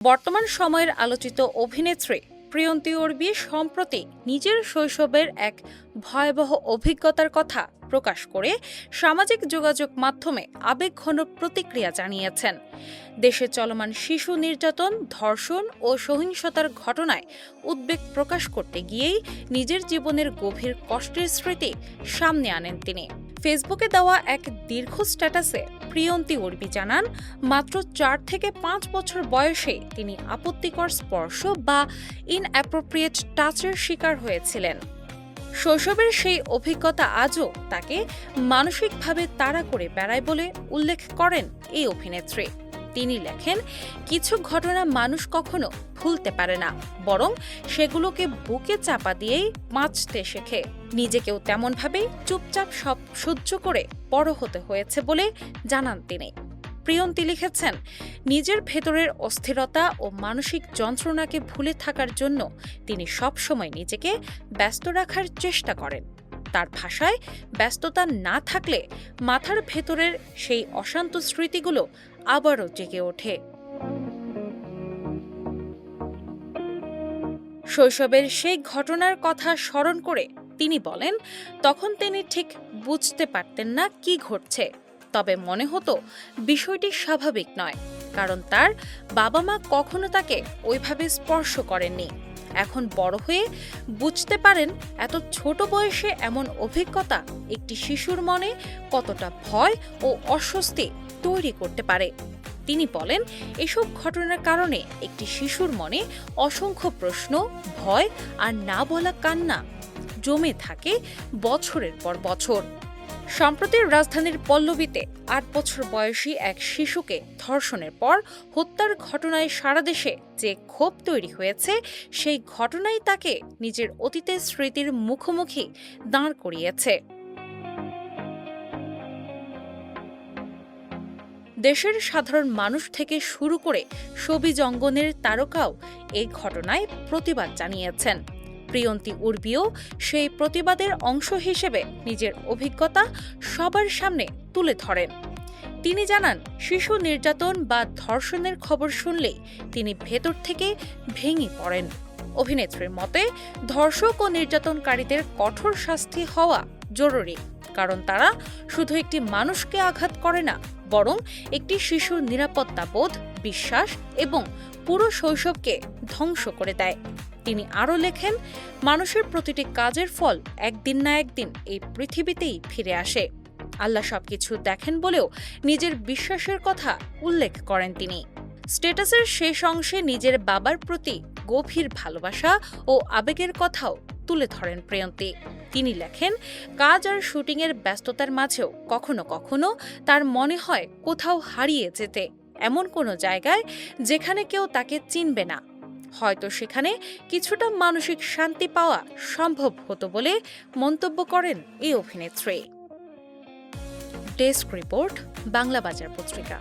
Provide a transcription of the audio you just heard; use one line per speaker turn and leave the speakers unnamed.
বর্তমান সময়ের আলোচিত অভিনেত্রী প্রিয়ন্তী উর্বি সম্প্রতি নিজের শৈশবের এক ভয়াবহ অভিজ্ঞতার কথা প্রকাশ করে সামাজিক যোগাযোগ মাধ্যমে আবেগঘন প্রতিক্রিয়া জানিয়েছেন। দেশে চলমান শিশু নির্যাতন, ধর্ষণ ও সহিংসতার ঘটনায় উদ্বেগ প্রকাশ করতে গিয়েই নিজের জীবনের গভীর কষ্টের স্মৃতি সামনে আনেন তিনি। ফেসবুকে দেওয়া এক দীর্ঘ স্ট্যাটাসে প্রিয়ন্তী উর্বি জানান, মাত্র 4 থেকে 5 বছর বয়সে তিনি আপত্তিকর স্পর্শ বা ইনঅ্যাপ্রোপ্রিয়েট টাচের শিকার হয়েছিলেন। শৈশবের সেই অভিজ্ঞতা আজও তাকে মানসিকভাবে তাড়া করে বেড়ায় বলে উল্লেখ করেন এই অভিনেত্রী। তিনি লেখেন, কিছু ঘটনা মানুষ কখনো ভুলতে পারে না, বরং সেগুলোকে বুকে চাপা দিয়েই বাঁচতে শেখে। নিজেকেও তেমনভাবেই চুপচাপ সব সহ্য করে বড় হতে হয়েছে বলে জানান তিনি। প্রিয়ন্তী লিখেছেন, নিজের ভেতরের অস্থিরতা ও মানসিক যন্ত্রণাকে ভুলে থাকার জন্য তিনি সবসময় নিজেকে ব্যস্ত রাখার চেষ্টা করেন। তার ভাষায়, ব্যস্ততা না থাকলে মাথার ভেতরের সেই অশান্ত স্মৃতিগুলো আবারও জেগে ওঠে। শৈশবের সেই ঘটনার কথা স্মরণ করে তিনি বলেন, তখন তিনি ঠিক বুঝতে পারতেন না কি ঘটছে, তবে মনে হতো বিষয়টি স্বাভাবিক নয়, কারণ তার বাবা মা কখনো তাকে ওইভাবে স্পর্শ করেননি। এখন বড় হয়ে বুঝতে পারেন, এত ছোট বয়সে এমন অভিজ্ঞতা একটি শিশুর মনে কতটা ভয় ও অস্বস্তি তৈরি করতে পারে। তিনি বলেন, এসব ঘটনার কারণে একটি শিশুর মনে অসংখ্য প্রশ্ন, ভয় আর না বলা কান্না জমে থাকে বছরের পর বছর। সম্প্রতি রাজধানীর পল্লবীতে 8 বছর বয়সী এক শিশুকে ধর্ষণের পর হত্যার ঘটনায় সারা দেশে যে ক্ষোভ তৈরি হয়েছে, সেই ঘটনাই তাকে নিজের অতীতের স্মৃতির মুখোমুখি দাঁড় করিয়েছে। দেশের সাধারণ মানুষ থেকে শুরু করে ছবি জঙ্গনের তারকাও এই ঘটনায় প্রতিবাদ জানিয়েছেন। প্রিয়ন্তী উর্বিও সেই প্রতিবাদের অংশ হিসেবে নিজের অভিজ্ঞতা সবার সামনে তুলে ধরেন। তিনি জানান, শিশু নির্যাতন বা ধর্ষণের খবর শুনলেই তিনি ভেতর থেকে ভেঙে পড়েন। অভিনেত্রীর মতে, ধর্ষক ও নির্যাতনকারীদের কঠোর শাস্তি হওয়া জরুরি, কারণ তারা শুধু একটি মানুষকে আঘাত করে না, বরং একটি শিশুর নিরাপত্তা বোধ, বিশ্বাস এবং পুরো শৈশবকে ধ্বংস করে দেয়। তিনি আরও লেখেন, মানুষের প্রতিটি কাজের ফল একদিন না একদিন এই পৃথিবীতেই ফিরে আসে। আল্লাহ সবকিছু দেখেন বলেও নিজের বিশ্বাসের কথা উল্লেখ করেন তিনি। স্ট্যাটাসের শেষ অংশে নিজের বাবার প্রতি গভীর ভালোবাসা ও আবেগের কথাও তুলে ধরেন প্রিয়ন্তী। তিনি লেখেন, কাজ আর শুটিংয়ের ব্যস্ততার মাঝেও কখনো কখনো তার মনে হয় কোথাও হারিয়ে যেতে, এমন কোনো জায়গায় যেখানে কেউ তাকে চিনবে না। হয়তো সেখানে কিছুটা মানসিক শান্তি পাওয়া সম্ভব হতো বলে মন্তব্য করেন এই অভিনেত্রী। ডেস্ক রিপোর্ট, বাংলা বাজার পত্রিকা।